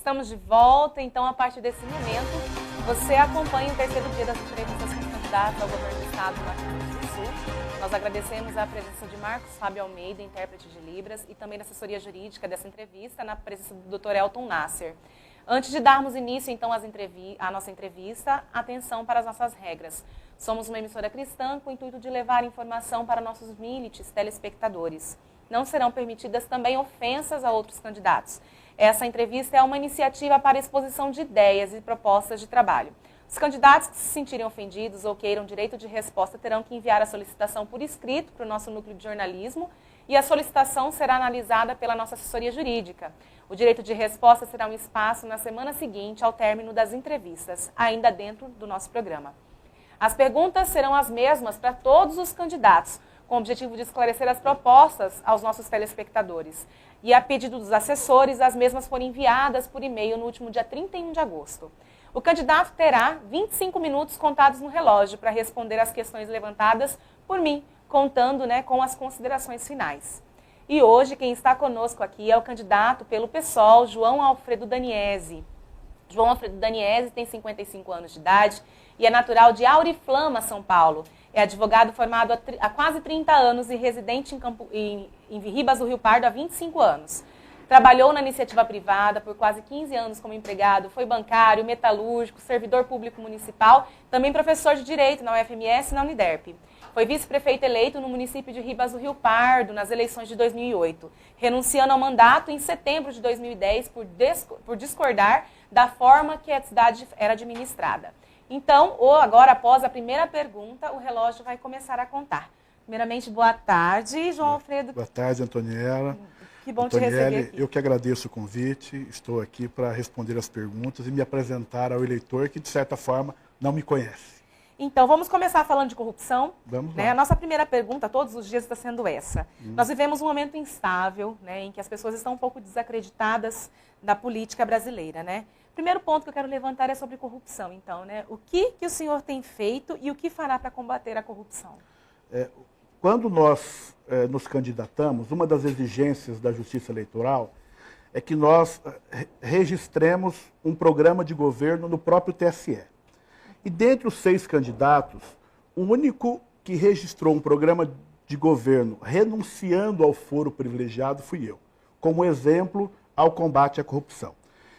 Estamos de volta, então a partir desse momento, você acompanha o terceiro dia das entrevistas com os candidatos ao governo do estado do Mato Grosso do Sul. Nós agradecemos a presença de Marcos Fábio Almeida, intérprete de Libras, e também da assessoria jurídica dessa entrevista, na presença do Dr. Elton Nasser. Antes de darmos início, então, à nossa entrevista, atenção para as nossas regras. Somos uma emissora cristã com o intuito de levar informação para nossos milites, telespectadores. Não serão permitidas também ofensas a outros candidatos. Essa entrevista é uma iniciativa para exposição de ideias e propostas de trabalho. Os candidatos que se sentirem ofendidos ou queiram direito de resposta terão que enviar a solicitação por escrito para o nosso núcleo de jornalismo e a solicitação será analisada pela nossa assessoria jurídica. O direito de resposta será um espaço na semana seguinte ao término das entrevistas, ainda dentro do nosso programa. As perguntas serão as mesmas para todos os candidatos, com o objetivo de esclarecer as propostas aos nossos telespectadores. E a pedido dos assessores, as mesmas foram enviadas por e-mail no último dia 31 de agosto. O candidato terá 25 minutos contados no relógio para responder às questões levantadas por mim, contando com as considerações finais. E hoje quem está conosco aqui é o candidato pelo PSOL, João Alfredo Daniese. João Alfredo Daniese tem 55 anos de idade e é natural de Auriflama, São Paulo. É advogado formado há quase 30 anos e residente em Ribas do Rio Pardo há 25 anos. Trabalhou na iniciativa privada por quase 15 anos como empregado, foi bancário, metalúrgico, servidor público municipal, também professor de Direito na UFMS e na Uniderp. Foi vice-prefeito eleito no município de Ribas do Rio Pardo nas eleições de 2008, renunciando ao mandato em setembro de 2010 por discordar da forma que a cidade era administrada. Então, agora, após a primeira pergunta, o relógio vai começar a contar. Primeiramente, boa tarde, João Alfredo. Boa tarde, Antoniela. Que bom te receber aqui. Eu que agradeço o convite, estou aqui para responder as perguntas e me apresentar ao eleitor que, de certa forma, não me conhece. Então, vamos começar falando de corrupção. Vamos lá. A nossa primeira pergunta, todos os dias, está sendo essa. Nós vivemos um momento instável, em que as pessoas estão um pouco desacreditadas da política brasileira, Primeiro ponto que eu quero levantar é sobre corrupção, então, O que o senhor tem feito e o que fará para combater a corrupção? Quando nós nos candidatamos, uma das exigências da Justiça Eleitoral é que nós registremos um programa de governo no próprio TSE. E dentre os 6 candidatos, o único que registrou um programa de governo renunciando ao foro privilegiado fui eu, como exemplo ao combate à corrupção.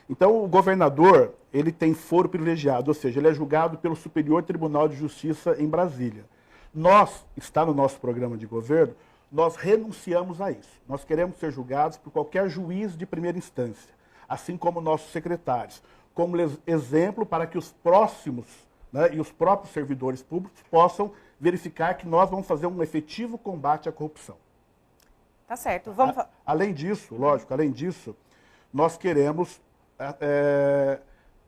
Então, o governador, ele tem foro privilegiado, ou seja, ele é julgado pelo Superior Tribunal de Justiça em Brasília. Nós, está no nosso programa de governo, nós renunciamos a isso. Nós queremos ser julgados por qualquer juiz de primeira instância, assim como nossos secretários, como exemplo para que os próximos e os próprios servidores públicos possam verificar que nós vamos fazer um efetivo combate à corrupção. Tá certo. Além disso, nós queremos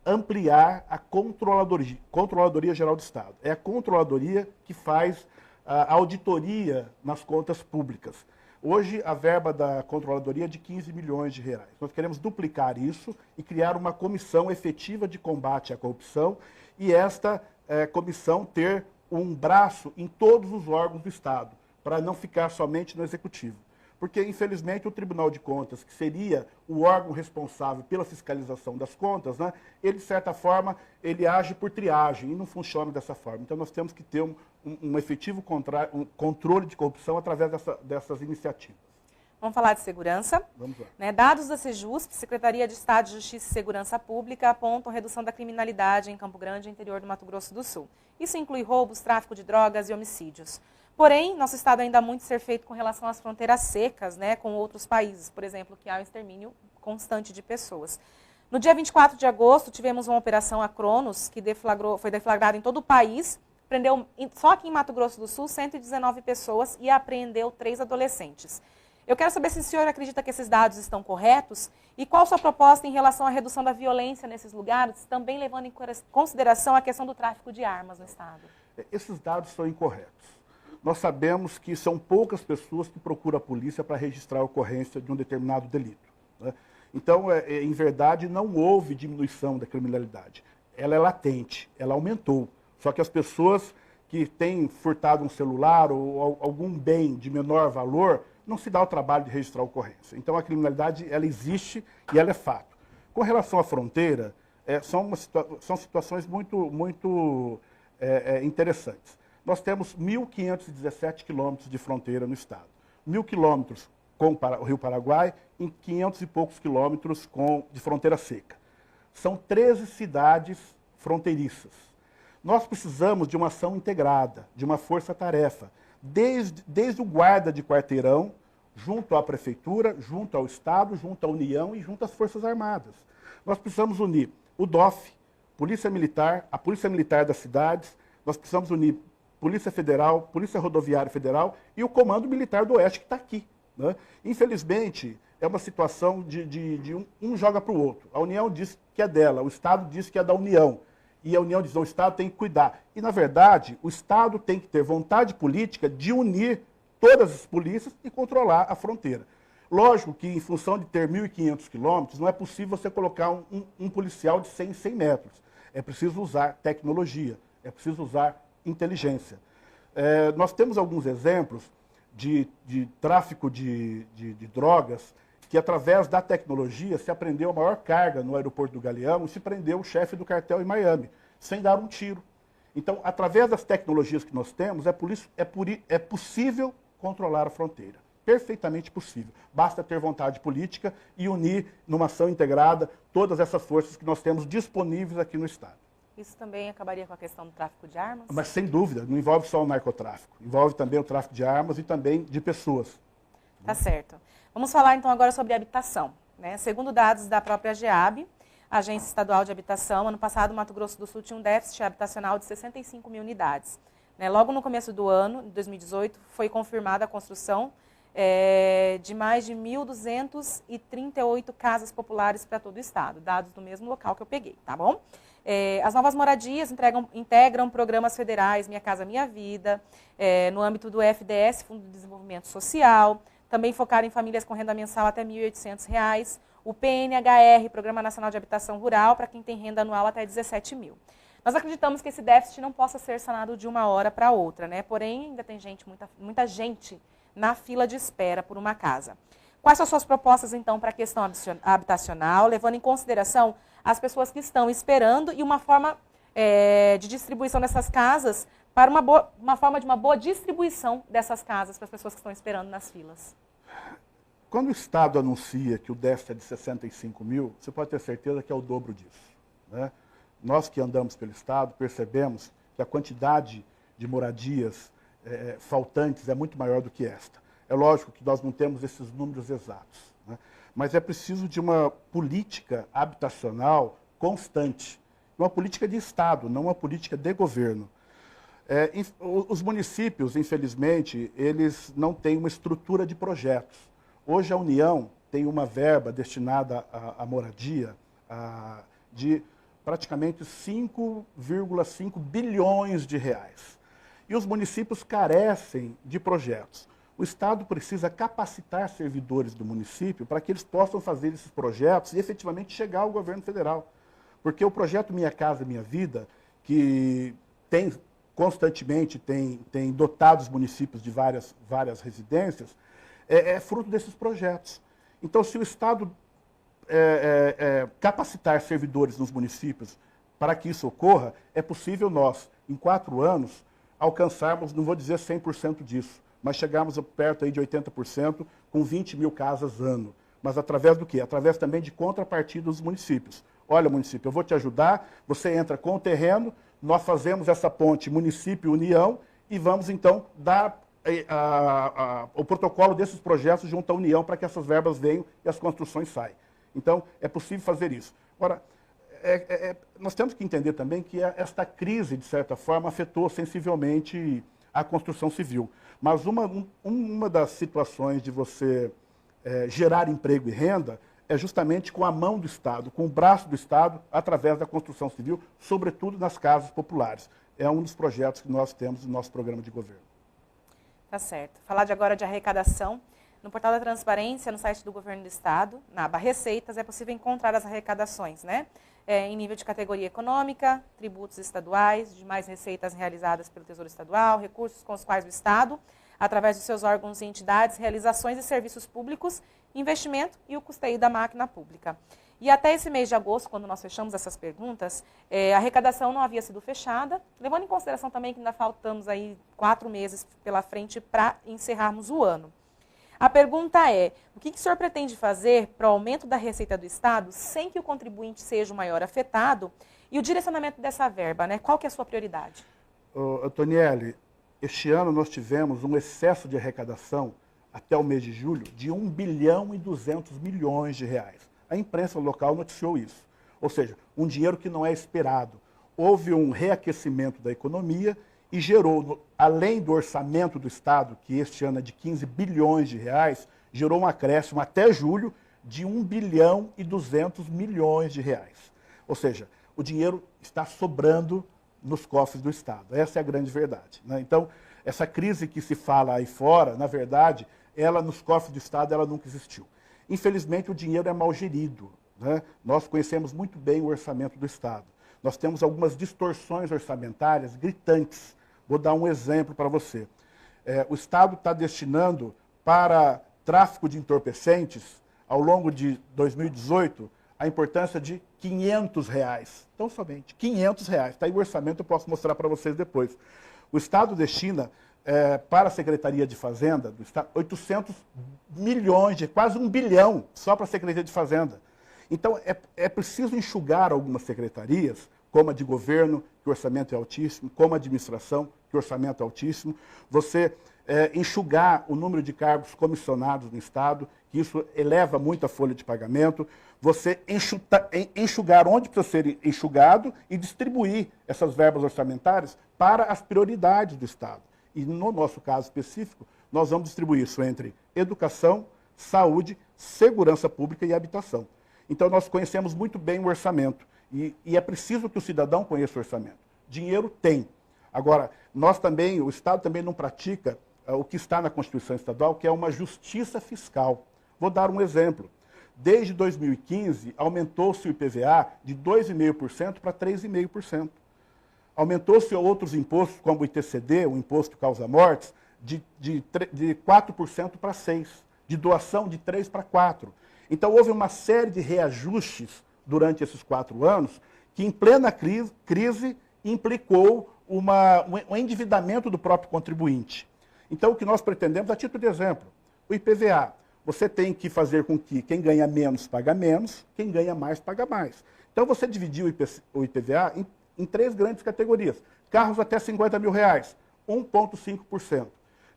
ampliar a Controladoria Geral do Estado. É a Controladoria que faz a auditoria nas contas públicas. Hoje, a verba da Controladoria é de 15 milhões de reais. Nós queremos duplicar isso e criar uma comissão efetiva de combate à corrupção e esta comissão ter um braço em todos os órgãos do Estado, para não ficar somente no Executivo. Porque, infelizmente, o Tribunal de Contas, que seria o órgão responsável pela fiscalização das contas, ele, de certa forma, ele age por triagem e não funciona dessa forma. Então, nós temos que ter um efetivo controle de corrupção através dessas iniciativas. Vamos falar de segurança. Vamos lá. Dados da Sejusp, Secretaria de Estado de Justiça e Segurança Pública, apontam redução da criminalidade em Campo Grande, interior do Mato Grosso do Sul. Isso inclui roubos, tráfico de drogas e homicídios. Porém, nosso estado ainda há muito a ser feito com relação às fronteiras secas, com outros países, por exemplo, que há um extermínio constante de pessoas. No dia 24 de agosto, tivemos uma operação a Cronos, que foi deflagrada em todo o país, prendeu, só aqui em Mato Grosso do Sul, 119 pessoas e apreendeu 3 adolescentes. Eu quero saber se o senhor acredita que esses dados estão corretos e qual sua proposta em relação à redução da violência nesses lugares, também levando em consideração a questão do tráfico de armas no estado. Esses dados são incorretos. Nós sabemos que são poucas pessoas que procuram a polícia para registrar a ocorrência de um determinado delito. Então, em verdade, não houve diminuição da criminalidade. Ela é latente, ela aumentou. Só que as pessoas que têm furtado um celular ou algum bem de menor valor, não se dá o trabalho de registrar a ocorrência. Então, a criminalidade, ela existe e ela é fato. Com relação à fronteira, são situações muito interessantes. Nós temos 1.517 quilômetros de fronteira no estado. 1.000 quilômetros com o Rio Paraguai e 500 e poucos quilômetros de fronteira seca. São 13 cidades fronteiriças. Nós precisamos de uma ação integrada, de uma força-tarefa, desde o guarda de quarteirão, junto à prefeitura, junto ao Estado, junto à União e junto às Forças Armadas. Nós precisamos unir o DOF, Polícia Militar, a Polícia Militar das cidades, nós precisamos unir Polícia Federal, Polícia Rodoviária Federal e o Comando Militar do Oeste que está aqui. Né? Infelizmente, é uma situação de um joga para o outro. A União diz que é dela, o Estado diz que é da União. E a União diz que o Estado tem que cuidar. E, na verdade, o Estado tem que ter vontade política de unir todas as polícias e controlar a fronteira. Lógico que, em função de ter 1.500 quilômetros, não é possível você colocar um policial de 100 em 100 metros. É preciso usar tecnologia, é preciso usar inteligência. Nós temos alguns exemplos de tráfico de drogas que, através da tecnologia, se apreendeu a maior carga no aeroporto do Galeão e se prendeu o chefe do cartel em Miami, sem dar um tiro. Então, através das tecnologias que nós temos, é possível controlar a fronteira. Perfeitamente possível. Basta ter vontade política e unir, numa ação integrada, todas essas forças que nós temos disponíveis aqui no Estado. Isso também acabaria com a questão do tráfico de armas? Mas, sem dúvida, não envolve só o narcotráfico. Envolve também o tráfico de armas e também de pessoas. Tá certo. Vamos falar, então, agora sobre habitação. Né? Segundo dados da própria GEAB, Agência Estadual de Habitação, ano passado, o Mato Grosso do Sul tinha um déficit habitacional de 65 mil unidades. Né? Logo no começo do ano, de 2018, foi confirmada a construção de mais de 1.238 casas populares para todo o estado, dados do mesmo local que eu peguei, tá bom? As novas moradias integram programas federais Minha Casa Minha Vida, no âmbito do FDS, Fundo de Desenvolvimento Social, também focaram em famílias com renda mensal até R$ 1.800, o PNHR, Programa Nacional de Habitação Rural, para quem tem renda anual até 17 mil. Nós acreditamos que esse déficit não possa ser sanado de uma hora para outra, né? Porém, ainda tem muita gente na fila de espera por uma casa. Quais são as suas propostas, então, para a questão habitacional, levando em consideração as pessoas que estão esperando e uma forma de distribuição dessas casas para uma forma de uma boa distribuição dessas casas para as pessoas que estão esperando nas filas? Quando o Estado anuncia que o déficit é de 65 mil, você pode ter certeza que é o dobro disso. Né? Nós que andamos pelo Estado percebemos que a quantidade de moradias faltantes é muito maior do que esta. É lógico que nós não temos esses números exatos, né? Mas é preciso de uma política habitacional constante, uma política de Estado, não uma política de governo. Os municípios, infelizmente, eles não têm uma estrutura de projetos. Hoje a União tem uma verba destinada à moradia de praticamente 5,5 bilhões de reais. E os municípios carecem de projetos. O Estado precisa capacitar servidores do município para que eles possam fazer esses projetos e efetivamente chegar ao governo federal. Porque o projeto Minha Casa Minha Vida, que constantemente tem dotado os municípios de várias residências, é fruto desses projetos. Então, se o Estado capacitar servidores nos municípios para que isso ocorra, é possível nós, em 4 anos, alcançarmos, não vou dizer 100% disso, mas chegarmos perto aí de 80%, com 20 mil casas ano. Mas através do quê? Através também de contrapartida dos municípios. Olha, município, eu vou te ajudar, você entra com o terreno, nós fazemos essa ponte município-União e vamos, então, dar o protocolo desses projetos junto à União para que essas verbas venham e as construções saiam. Então, é possível fazer isso. Agora, nós temos que entender também que esta crise, de certa forma, afetou sensivelmente a construção civil. Mas uma das situações de você gerar emprego e renda é justamente com a mão do Estado, com o braço do Estado, através da construção civil, sobretudo nas casas populares. É um dos projetos que nós temos no nosso programa de governo. Tá certo. Falar agora de arrecadação. No portal da Transparência, no site do Governo do Estado, na aba Receitas, é possível encontrar as arrecadações, né? Em nível de categoria econômica, tributos estaduais, demais receitas realizadas pelo Tesouro Estadual, recursos com os quais o Estado, através dos seus órgãos e entidades, realizações e serviços públicos, investimento e o custeio da máquina pública. E até esse mês de agosto, quando nós fechamos essas perguntas, a arrecadação não havia sido fechada, levando em consideração também que ainda faltamos aí 4 meses pela frente para encerrarmos o ano. A pergunta é, o que o senhor pretende fazer para o aumento da receita do Estado sem que o contribuinte seja o maior afetado e o direcionamento dessa verba, né? Qual que é a sua prioridade? Antonielli, este ano nós tivemos um excesso de arrecadação até o mês de julho de 1 bilhão e 200 milhões de reais. A imprensa local noticiou isso. Ou seja, um dinheiro que não é esperado. Houve um reaquecimento da economia e gerou, além do orçamento do Estado, que este ano é de 15 bilhões de reais, gerou um acréscimo até julho de 1 bilhão e 200 milhões de reais. Ou seja, o dinheiro está sobrando nos cofres do Estado. Essa é a grande verdade, né? Então, essa crise que se fala aí fora, na verdade, ela nos cofres do Estado ela nunca existiu. Infelizmente, o dinheiro é mal gerido, né? Nós conhecemos muito bem o orçamento do Estado. Nós temos algumas distorções orçamentárias gritantes. Vou dar um exemplo para você. O Estado está destinando para tráfico de entorpecentes, ao longo de 2018, a importância de R$500. Então, somente R$500. Está aí o orçamento, eu posso mostrar para vocês depois. O Estado destina para a Secretaria de Fazenda do Estado 800 milhões, quase 1 bilhão, só para a Secretaria de Fazenda. Então, é preciso enxugar algumas secretarias, como a de governo, que o orçamento é altíssimo, como a administração, que o orçamento é altíssimo. Você enxugar o número de cargos comissionados no Estado, que isso eleva muito a folha de pagamento. Você enxugar onde precisa ser enxugado e distribuir essas verbas orçamentárias para as prioridades do Estado. E no nosso caso específico, nós vamos distribuir isso entre educação, saúde, segurança pública e habitação. Então, nós conhecemos muito bem o orçamento. E é preciso que o cidadão conheça o orçamento. Dinheiro tem. Agora, o Estado também não pratica o que está na Constituição Estadual, que é uma justiça fiscal. Vou dar um exemplo. Desde 2015, aumentou-se o IPVA de 2,5% para 3,5%. Aumentou-se outros impostos, como o ITCD, o Imposto Causa-Mortes, de 4% para 6%. De doação, de 3% para 4%. Então, houve uma série de reajustes durante esses 4 anos, que em plena crise implicou um endividamento do próprio contribuinte. Então, o que nós pretendemos, a título de exemplo, o IPVA. Você tem que fazer com que quem ganha menos paga menos, quem ganha mais paga mais. Então, você dividiu o IPVA em 3 grandes categorias. Carros até R$50 mil, 1,5%.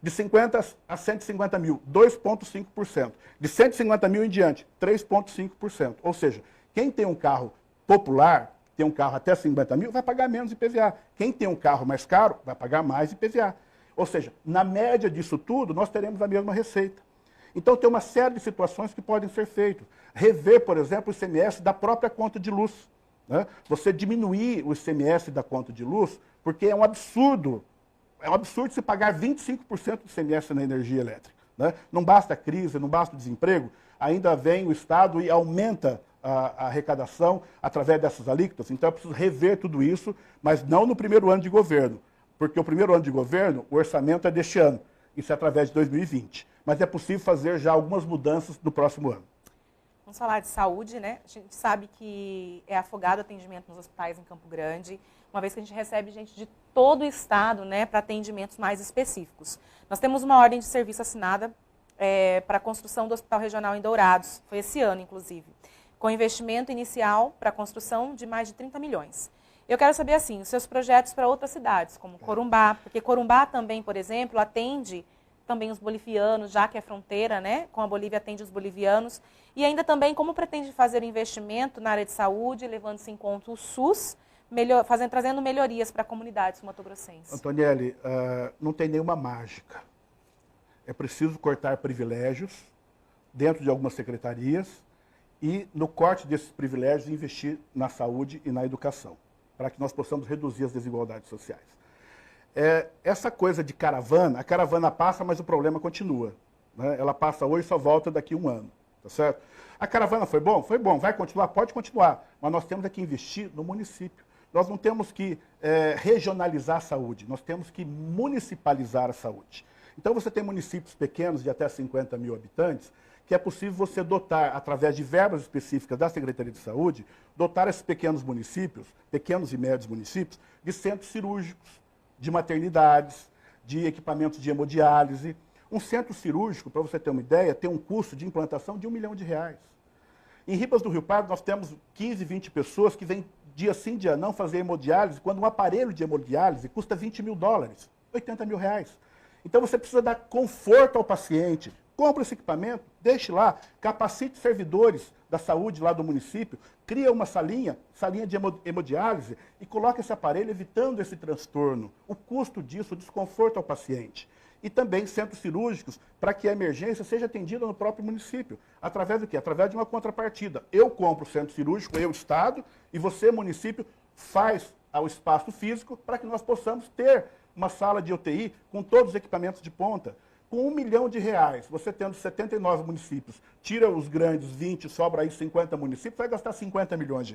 De 50 a 150 mil, 2,5%. De 150 mil em diante, 3,5%. Ou seja, quem tem um carro popular, tem um carro até 50 mil, vai pagar menos IPVA. Quem tem um carro mais caro, vai pagar mais IPVA. Ou seja, na média disso tudo, nós teremos a mesma receita. Então, tem uma série de situações que podem ser feitas. Rever, por exemplo, o ICMS da própria conta de luz, né? Você diminuir o ICMS da conta de luz, porque é um absurdo. É um absurdo se pagar 25% do ICMS na energia elétrica, né? Não basta a crise, não basta o desemprego, ainda vem o Estado e aumenta a arrecadação através dessas alíquotas. Então, é preciso rever tudo isso, mas não no primeiro ano de governo, porque o primeiro ano de governo, o orçamento é deste ano, isso é através de 2020. Mas é possível fazer já algumas mudanças no próximo ano. Vamos falar de saúde, né? A gente sabe que é afogado o atendimento nos hospitais em Campo Grande, uma vez que a gente recebe gente de todo o estado, né, para atendimentos mais específicos. Nós temos uma ordem de serviço assinada para a construção do Hospital Regional em Dourados, foi esse ano, inclusive, com investimento inicial para a construção de mais de 30 milhões. Eu quero saber, assim, os seus projetos para outras cidades, como Corumbá, porque Corumbá também, por exemplo, atende também os bolivianos, já que é fronteira, né? Com a Bolívia atende os bolivianos. E ainda também como pretende fazer o investimento na área de saúde, levando-se em conta o SUS, trazendo melhorias para comunidades mato-grossenses. Antonielli, não tem nenhuma mágica. É preciso cortar privilégios dentro de algumas secretarias e, no corte desses privilégios, investir na saúde e na educação, para que nós possamos reduzir as desigualdades sociais. Essa coisa de caravana, a caravana passa, mas o problema continua, né? Ela passa hoje e só volta daqui a um ano, tá certo? A caravana foi bom? Foi bom. Vai continuar? Pode continuar. Mas nós temos que investir no município. Nós não temos que regionalizar a saúde, nós temos que municipalizar a saúde. Então você tem municípios pequenos de até 50 mil habitantes que é possível você dotar, através de verbas específicas da Secretaria de Saúde, dotar esses pequenos municípios, pequenos e médios municípios, de centros cirúrgicos, de maternidades, de equipamentos de hemodiálise. Um centro cirúrgico, para você ter uma ideia, tem um custo de implantação de R$1 milhão. Em Ribas do Rio Pardo, nós temos 15, 20 pessoas que vêm dia sim, dia não fazer hemodiálise, quando um aparelho de hemodiálise custa $20 mil, R$80 mil. Então você precisa dar conforto ao paciente. Compra esse equipamento, deixe lá, capacite servidores da saúde lá do município, cria uma salinha de hemodiálise e coloque esse aparelho evitando esse transtorno, o custo disso, o desconforto ao paciente. E também centros cirúrgicos para que a emergência seja atendida no próprio município. Através do quê? Através de uma contrapartida. Eu compro o centro cirúrgico, eu, Estado, e você, município, faz ao espaço físico para que nós possamos ter uma sala de UTI com todos os equipamentos de ponta. Com R$1 milhão, você tendo 79 municípios, tira os grandes 20, sobra aí 50 municípios, vai gastar R$50 milhões.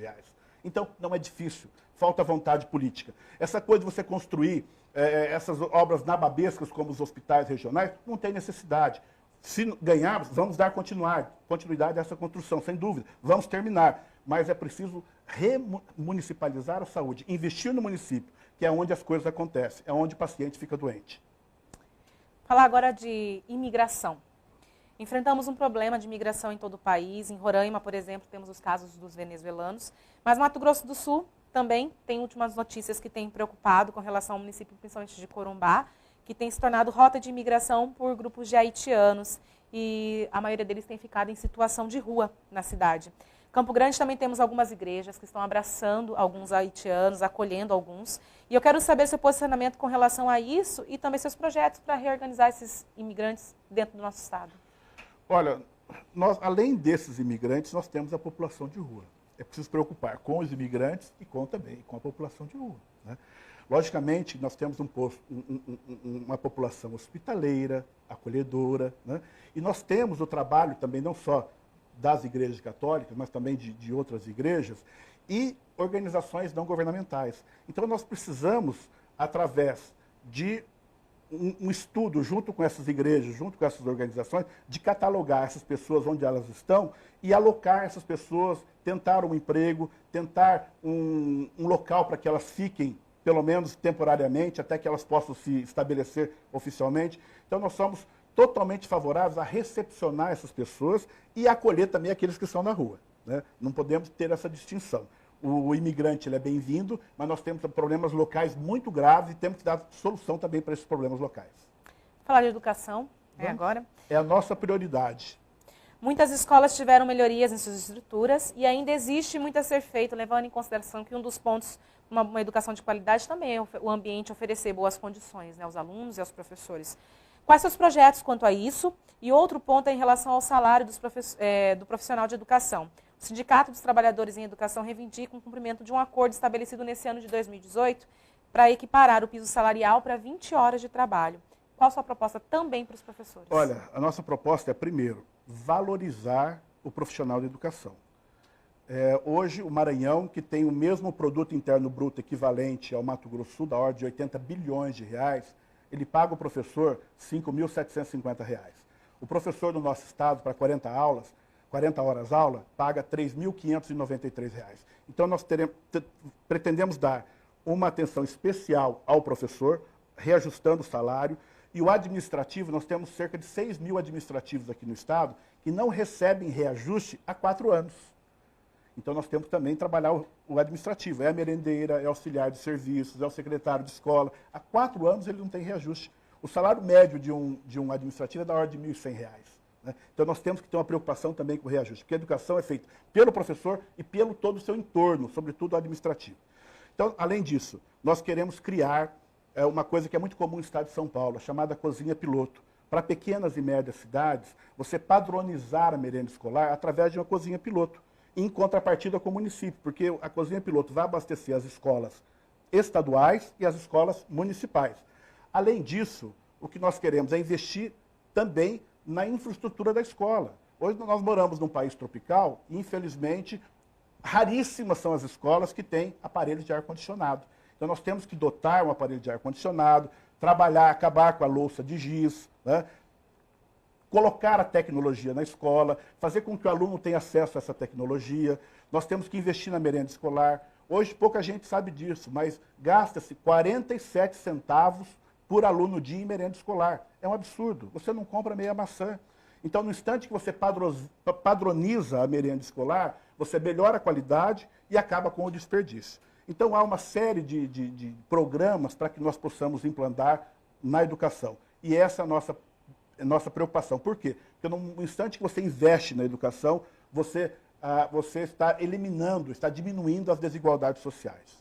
Então, não é difícil, falta vontade política. Essa coisa de você construir essas obras nababescas como os hospitais regionais, não tem necessidade. Se ganharmos, vamos dar continuidade a essa construção, sem dúvida. Vamos terminar. Mas é preciso remunicipalizar a saúde, investir no município, que é onde as coisas acontecem, é onde o paciente fica doente. Falar agora de imigração. Enfrentamos um problema de imigração em todo o país. Em Roraima, por exemplo, temos os casos dos venezuelanos. Mas Mato Grosso do Sul também tem últimas notícias que têm preocupado com relação ao município, principalmente de Corumbá, que tem se tornado rota de imigração por grupos de haitianos. E a maioria deles tem ficado em situação de rua na cidade. Campo Grande também temos algumas igrejas que estão abraçando alguns haitianos, acolhendo alguns. E eu quero saber seu posicionamento com relação a isso e também seus projetos para reorganizar esses imigrantes dentro do nosso estado. Olha, nós, além desses imigrantes, nós temos a população de rua. É preciso se preocupar com os imigrantes e também com a população de rua, né? Logicamente, nós temos uma população hospitaleira, acolhedora, né? E nós temos o trabalho também não só das igrejas católicas, mas também de outras igrejas e organizações não governamentais. Então, nós precisamos, através de um estudo junto com essas igrejas, junto com essas organizações, de catalogar essas pessoas onde elas estão e alocar essas pessoas, tentar um emprego, tentar um local para que elas fiquem, pelo menos temporariamente, até que elas possam se estabelecer oficialmente. Então, nós somos totalmente favoráveis a recepcionar essas pessoas e acolher também aqueles que estão na rua, né? Não podemos ter essa distinção. O imigrante ele é bem-vindo, mas nós temos problemas locais muito graves e temos que dar solução também para esses problemas locais. Falar de educação, agora? É a nossa prioridade. Muitas escolas tiveram melhorias em suas estruturas e ainda existe muito a ser feito, levando em consideração que um dos pontos de uma educação de qualidade também é o ambiente oferecer boas condições, né, aos alunos e aos professores. Quais seus projetos quanto a isso? E outro ponto é em relação ao salário do profissional de educação. O Sindicato dos Trabalhadores em Educação reivindica o cumprimento de um acordo estabelecido nesse ano de 2018 para equiparar o piso salarial para 20 horas de trabalho. Qual a sua proposta também para os professores? Olha, a nossa proposta é, primeiro, valorizar o profissional de educação. Hoje, o Maranhão, que tem o mesmo produto interno bruto equivalente ao Mato Grosso do Sul, da ordem de 80 bilhões de reais, ele paga o professor R$ 5.750. O professor do nosso estado, para 40 horas aula, paga R$ 3.593. Então, nós pretendemos dar uma atenção especial ao professor, reajustando o salário. E o administrativo, nós temos cerca de 6 mil administrativos aqui no estado que não recebem reajuste há 4 anos. Então, nós temos também que trabalhar o administrativo. É a merendeira, é o auxiliar de serviços, é o secretário de escola. Há 4 anos ele não tem reajuste. O salário médio de um administrativo é da ordem de R$ 1.100. Né? Então, nós temos que ter uma preocupação também com o reajuste, porque a educação é feita pelo professor e pelo todo o seu entorno, sobretudo o administrativo. Então, além disso, nós queremos criar uma coisa que é muito comum no estado de São Paulo, chamada cozinha piloto. Para pequenas e médias cidades, você padronizar a merenda escolar através de uma cozinha piloto, em contrapartida com o município, porque a cozinha piloto vai abastecer as escolas estaduais e as escolas municipais. Além disso, o que nós queremos é investir também na infraestrutura da escola. Hoje nós moramos num país tropical e, infelizmente, raríssimas são as escolas que têm aparelhos de ar-condicionado. Então, nós temos que dotar um aparelho de ar-condicionado, trabalhar, acabar com a louça de giz, né? colocar a tecnologia na escola, fazer com que o aluno tenha acesso a essa tecnologia. Nós temos que investir na merenda escolar. Hoje pouca gente sabe disso, mas gasta-se 47 centavos por aluno dia em merenda escolar. É um absurdo. Você não compra meia maçã. Então, no instante que você padroniza a merenda escolar, você melhora a qualidade e acaba com o desperdício. Então, há uma série de programas para que nós possamos implantar na educação. E essa é a nossa preocupação. Por quê? Porque no instante que você investe na educação, você está eliminando, está diminuindo as desigualdades sociais.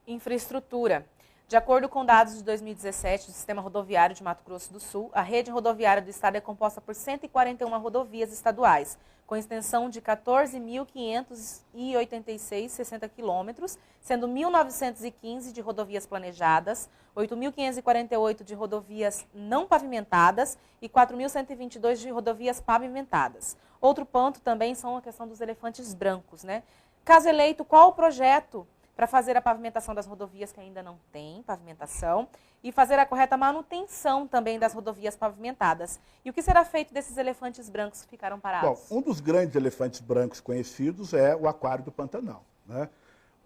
Infraestrutura. De acordo com dados de 2017 do Sistema Rodoviário de Mato Grosso do Sul, a rede rodoviária do estado é composta por 141 rodovias estaduais, com extensão de 14.586,60 quilômetros, sendo 1.915 de rodovias planejadas, 8.548 de rodovias não pavimentadas e 4.122 de rodovias pavimentadas. Outro ponto também são a questão dos elefantes brancos, né? Caso eleito, qual o projeto para fazer a pavimentação das rodovias que ainda não tem pavimentação e fazer a correta manutenção também das rodovias pavimentadas? E o que será feito desses elefantes brancos que ficaram parados? Bom, um dos grandes elefantes brancos conhecidos é o Aquário do Pantanal, né?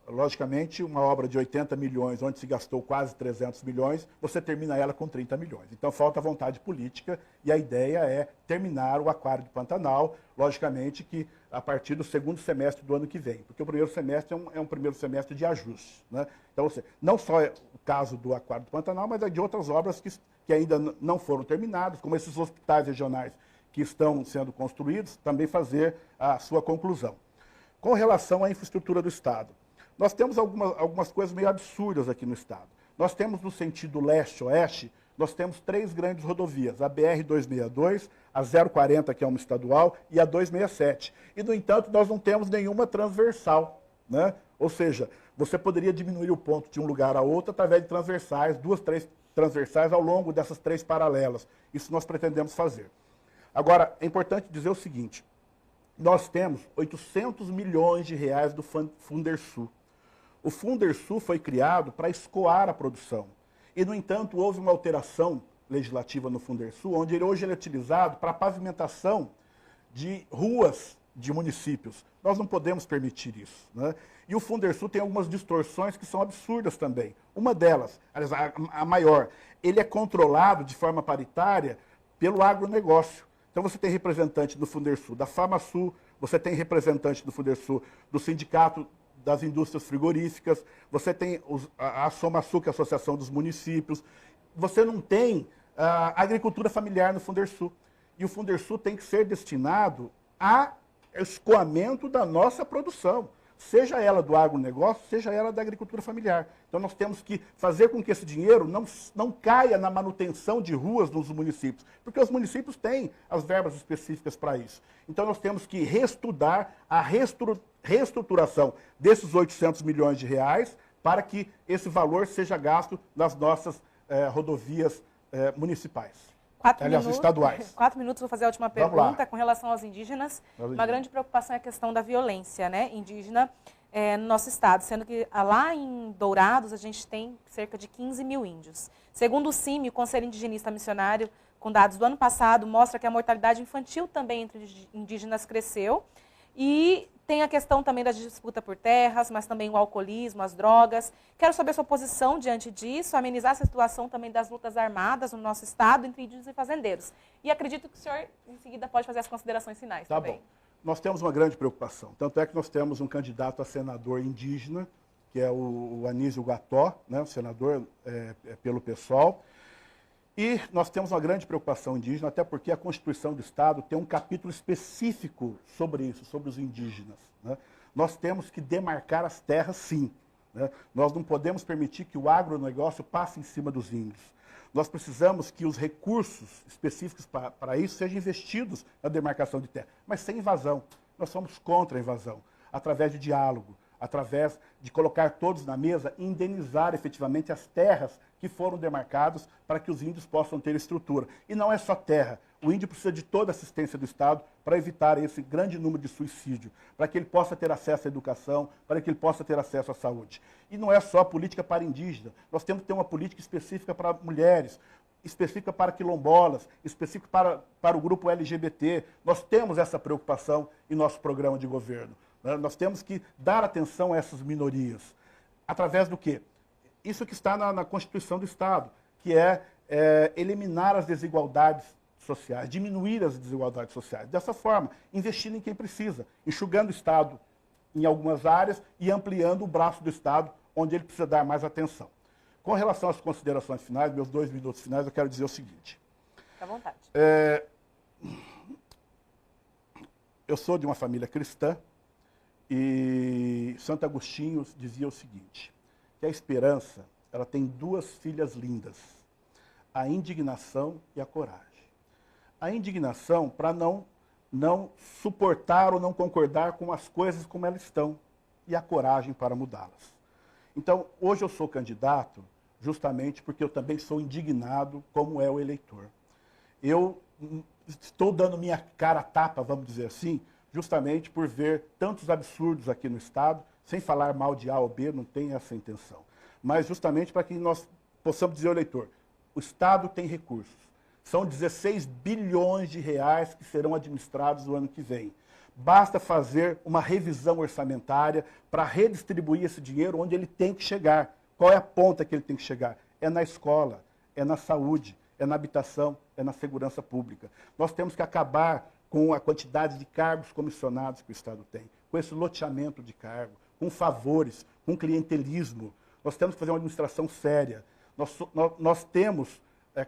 Logicamente, uma obra de 80 milhões, onde se gastou quase 300 milhões, você termina ela com 30 milhões. Então, falta vontade política e a ideia é terminar o Aquário do Pantanal, logicamente que a partir do segundo semestre do ano que vem, porque o primeiro semestre é um primeiro semestre de ajuste, né? Então, não só é o caso do Aquário do Pantanal, mas é de outras obras que ainda não foram terminadas, como esses hospitais regionais que estão sendo construídos, também fazer a sua conclusão. Com relação à infraestrutura do Estado, nós temos algumas coisas meio absurdas aqui no estado. Nós temos no sentido leste-oeste, nós temos 3 grandes rodovias, a BR-262, a 040, que é uma estadual, e a 267. E, no entanto, nós não temos nenhuma transversal, né? Ou seja, você poderia diminuir o ponto de um lugar a outro através de transversais, 2, 3 transversais ao longo dessas 3 paralelas. Isso nós pretendemos fazer. Agora, é importante dizer o seguinte, nós temos 800 milhões de reais do Fundersul. O Fundersul foi criado para escoar a produção. E, no entanto, houve uma alteração legislativa no Fundersul, onde hoje ele é utilizado para a pavimentação de ruas de municípios. Nós não podemos permitir isso, né? E o Fundersul tem algumas distorções que são absurdas também. Uma delas, aliás, a maior, ele é controlado de forma paritária pelo agronegócio. Então, você tem representante do Fundersul da FamaSul, você tem representante do Fundersul do Sindicato das Indústrias Frigoríficas, você tem a SomaSul, que é a Associação dos Municípios, você não tem agricultura familiar no Fundersul. E o Fundersul tem que ser destinado a escoamento da nossa produção, seja ela do agronegócio, seja ela da agricultura familiar. Então, nós temos que fazer com que esse dinheiro não caia na manutenção de ruas nos municípios, porque os municípios têm as verbas específicas para isso. Então, nós temos que reestudar a reestruturação desses 800 milhões de reais para que esse valor seja gasto nas nossas rodovias municipais. Estaduais. 4 minutos, vou fazer a última pergunta com relação aos indígenas. Uma grande preocupação é a questão da violência, né, indígena no nosso estado, sendo que lá em Dourados a gente tem cerca de 15 mil índios. Segundo o CIMI, o Conselho Indigenista Missionário, com dados do ano passado, mostra que a mortalidade infantil também entre indígenas cresceu. E tem a questão também da disputa por terras, mas também o alcoolismo, as drogas. Quero saber a sua posição diante disso, amenizar essa situação também das lutas armadas no nosso estado entre índios e fazendeiros. E acredito que o senhor, em seguida, pode fazer as considerações finais também. Tá bom. Nós temos uma grande preocupação. Tanto é que nós temos um candidato a senador indígena, que é o Anísio Guató, né, o senador pelo PSOL. E nós temos uma grande preocupação indígena, até porque a Constituição do Estado tem um capítulo específico sobre isso, sobre os indígenas, né? Nós temos que demarcar as terras, sim, né? Nós não podemos permitir que o agronegócio passe em cima dos índios. Nós precisamos que os recursos específicos para isso sejam investidos na demarcação de terra, mas sem invasão. Nós somos contra a invasão, através de diálogo, através de colocar todos na mesa e indenizar efetivamente as terras que foram demarcadas para que os índios possam ter estrutura. E não é só terra. O índio precisa de toda a assistência do Estado para evitar esse grande número de suicídio, para que ele possa ter acesso à educação, para que ele possa ter acesso à saúde. E não é só política para indígenas. Nós temos que ter uma política específica para mulheres. específica para quilombolas, específica para o grupo LGBT. Nós temos essa preocupação em nosso programa de governo. Né? Nós temos que dar atenção a essas minorias. Através do quê? Isso que está na Constituição do Estado, que é eliminar as desigualdades sociais, diminuir as desigualdades sociais. Dessa forma, investindo em quem precisa, enxugando o Estado em algumas áreas e ampliando o braço do Estado onde ele precisa dar mais atenção. Com relação às considerações finais, meus 2 minutos finais, eu quero dizer o seguinte. Fique à vontade. Eu sou de uma família cristã e Santo Agostinho dizia o seguinte, que a esperança ela tem 2 filhas lindas, a indignação e a coragem. A indignação para não suportar ou não concordar com as coisas como elas estão, e a coragem para mudá-las. Então, hoje eu sou candidato justamente porque eu também sou indignado como é o eleitor. Eu estou dando minha cara a tapa, vamos dizer assim, justamente por ver tantos absurdos aqui no Estado, sem falar mal de A ou B, não tem essa intenção. Mas justamente para que nós possamos dizer ao eleitor, o Estado tem recursos. São 16 bilhões de reais que serão administrados no ano que vem. Basta fazer uma revisão orçamentária para redistribuir esse dinheiro onde ele tem que chegar. Qual é a ponta que ele tem que chegar? É na escola, é na saúde, é na habitação, é na segurança pública. Nós temos que acabar com a quantidade de cargos comissionados que o Estado tem, com esse loteamento de cargo, com favores, com clientelismo. Nós temos que fazer uma administração séria. Nós temos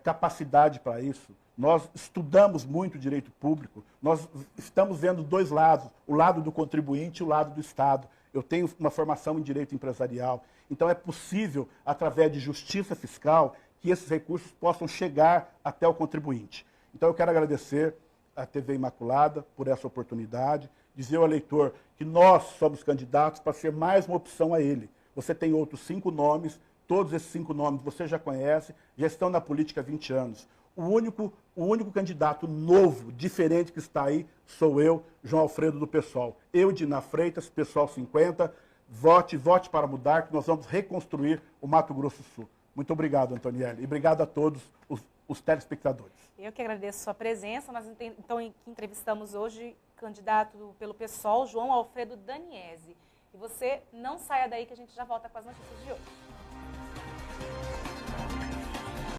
capacidade para isso. Nós estudamos muito direito público, nós estamos vendo 2 lados, o lado do contribuinte e o lado do Estado. Eu tenho uma formação em direito empresarial, então é possível, através de justiça fiscal, que esses recursos possam chegar até o contribuinte. Então eu quero agradecer à TV Imaculada por essa oportunidade, dizer ao eleitor que nós somos candidatos para ser mais uma opção a ele. Você tem outros 5 nomes, todos esses 5 nomes você já conhece, já estão na política há 20 anos. O único candidato novo, diferente que está aí, sou eu, João Alfredo do PSOL. Eu, Dina Freitas, PSOL 50, vote para mudar, que nós vamos reconstruir o Mato Grosso do Sul. Muito obrigado, Antonielli, e obrigado a todos os telespectadores. Eu que agradeço a sua presença. Nós então entrevistamos hoje o candidato pelo PSOL, João Alfredo Daniese. E você não saia daí que a gente já volta com as notícias de hoje.